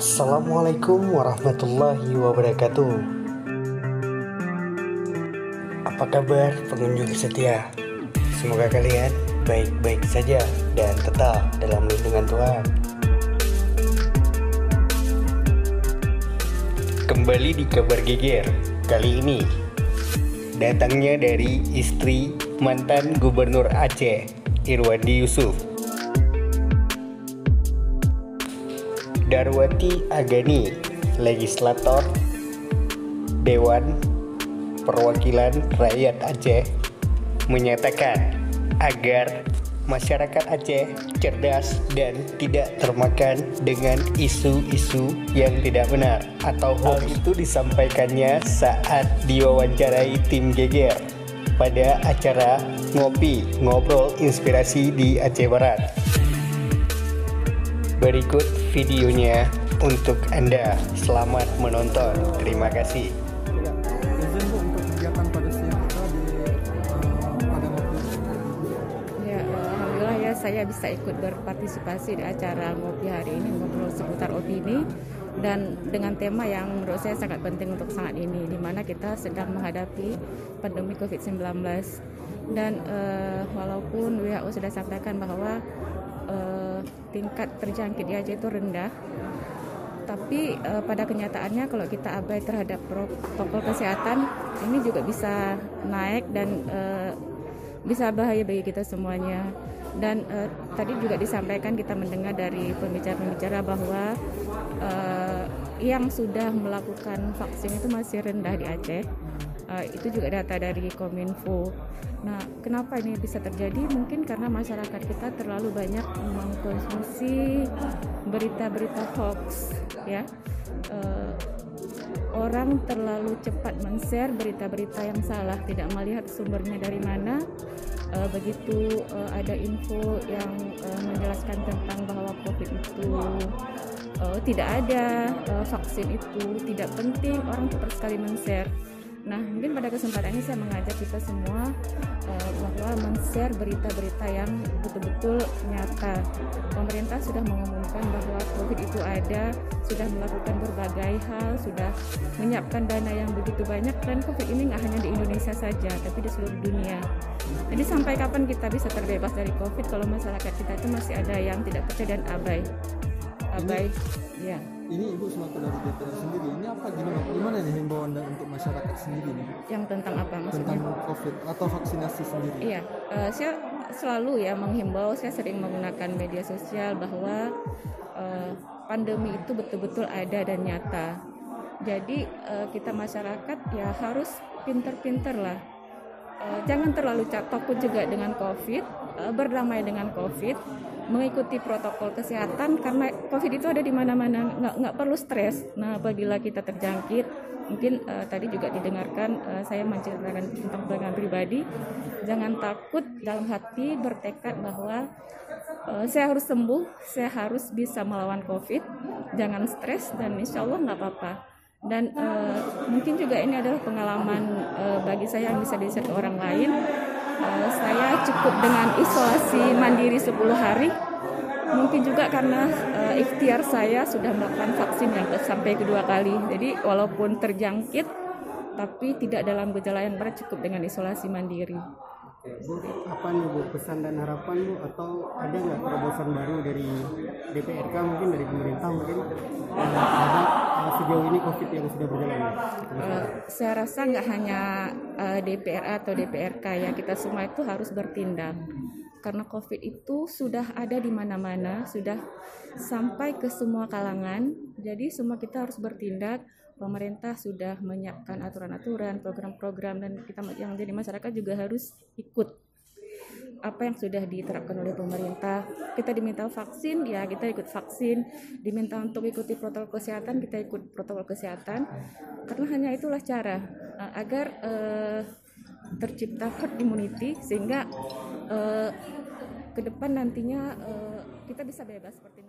Assalamualaikum warahmatullahi wabarakatuh. Apa kabar pengunjung setia? Semoga kalian baik-baik saja dan tetap dalam lindungan Tuhan. Kembali di kabar geger kali ini, datangnya dari istri mantan Gubernur Aceh, Irwandi Yusuf. Darwati Agani, legislator Dewan Perwakilan Rakyat Aceh, menyatakan agar masyarakat Aceh cerdas dan tidak termakan dengan isu-isu yang tidak benar atau hoax. Hal itu disampaikannya saat diwawancarai tim Geger pada acara Ngobrol Inspirasi di Aceh Barat. Berikut videonya untuk Anda. Selamat menonton. Terima kasih. Izin Bu untuk kegiatan pada siang kita pada waktu ya, alhamdulillah ya saya bisa ikut berpartisipasi di acara ngopi hari ini, ngobrol seputar opini, dan dengan tema yang menurut saya sangat penting untuk saat ini, di mana kita sedang menghadapi pandemi COVID-19. Dan walaupun WHO sudah sampaikan bahwa tingkat terjangkit di Aceh itu rendah, tapi pada kenyataannya kalau kita abai terhadap protokol kesehatan, ini juga bisa naik dan bisa bahaya bagi kita semuanya. Dan tadi juga disampaikan, kita mendengar dari pembicara-pembicara bahwa yang sudah melakukan vaksin itu masih rendah di Aceh. Itu juga data dari Kominfo. Nah, kenapa ini bisa terjadi? Mungkin karena masyarakat kita terlalu banyak mengkonsumsi berita-berita hoax, ya. Orang terlalu cepat men-share berita-berita yang salah, tidak melihat sumbernya dari mana. Begitu ada info yang menjelaskan tentang bahwa COVID itu tidak ada, vaksin itu tidak penting, orang cepat sekali men-share. Nah, mungkin pada kesempatan ini saya mengajak kita semua bahwa men-share berita-berita yang betul-betul nyata. Pemerintah sudah mengumumkan bahwa COVID itu ada, sudah melakukan berbagai hal, sudah menyiapkan dana yang begitu banyak, dan COVID ini nggak hanya di Indonesia saja, tapi di seluruh dunia. Jadi sampai kapan kita bisa terbebas dari COVID kalau masyarakat kita itu masih ada yang tidak percaya dan abai, ya. ini Ibu selaku dari DPR sendiri, ini apa gimana nih himbauan untuk masyarakat sendiri nih? Yang tentang apa maksudnya? Tentang COVID atau vaksinasi sendiri? Iya, saya selalu ya menghimbau, saya sering menggunakan media sosial bahwa pandemi itu betul-betul ada dan nyata. Jadi kita masyarakat ya harus pinter-pinter lah. Jangan terlalu takut juga dengan COVID, berdamai dengan COVID, mengikuti protokol kesehatan, karena COVID itu ada di mana-mana, nggak perlu stres. Nah, apabila kita terjangkit, mungkin tadi juga didengarkan saya menceritakan tentang pengalaman pribadi, jangan takut, dalam hati bertekad bahwa saya harus sembuh, saya harus bisa melawan COVID, jangan stres, dan insya Allah nggak apa-apa. Dan mungkin juga ini adalah pengalaman bagi saya yang bisa di-share ke orang lain. Saya cukup dengan isolasi mandiri 10 hari. Mungkin juga karena ikhtiar saya sudah melakukan vaksin yang sampai kedua kali. Jadi walaupun terjangkit, tapi tidak dalam gejala yang berat, cukup dengan isolasi mandiri. Bu, apa nih Bu pesan dan harapan Bu, atau ada nggak terobosan baru dari DPRK, mungkin dari pemerintah mungkin terhadap sejauh ini COVID yang sudah berjalan? Saya rasa nggak hanya DPR atau DPRK ya, kita semua itu harus bertindak, karena COVID itu sudah ada di mana-mana, sudah sampai ke semua kalangan. Jadi semua kita harus bertindak. Pemerintah sudah menyiapkan aturan-aturan, program-program, dan kita yang jadi masyarakat juga harus ikut apa yang sudah diterapkan oleh pemerintah. Kita diminta vaksin, ya kita ikut vaksin. Diminta untuk ikuti protokol kesehatan, kita ikut protokol kesehatan. Karena hanya itulah cara agar tercipta herd immunity, sehingga ke depan nantinya kita bisa bebas seperti ini.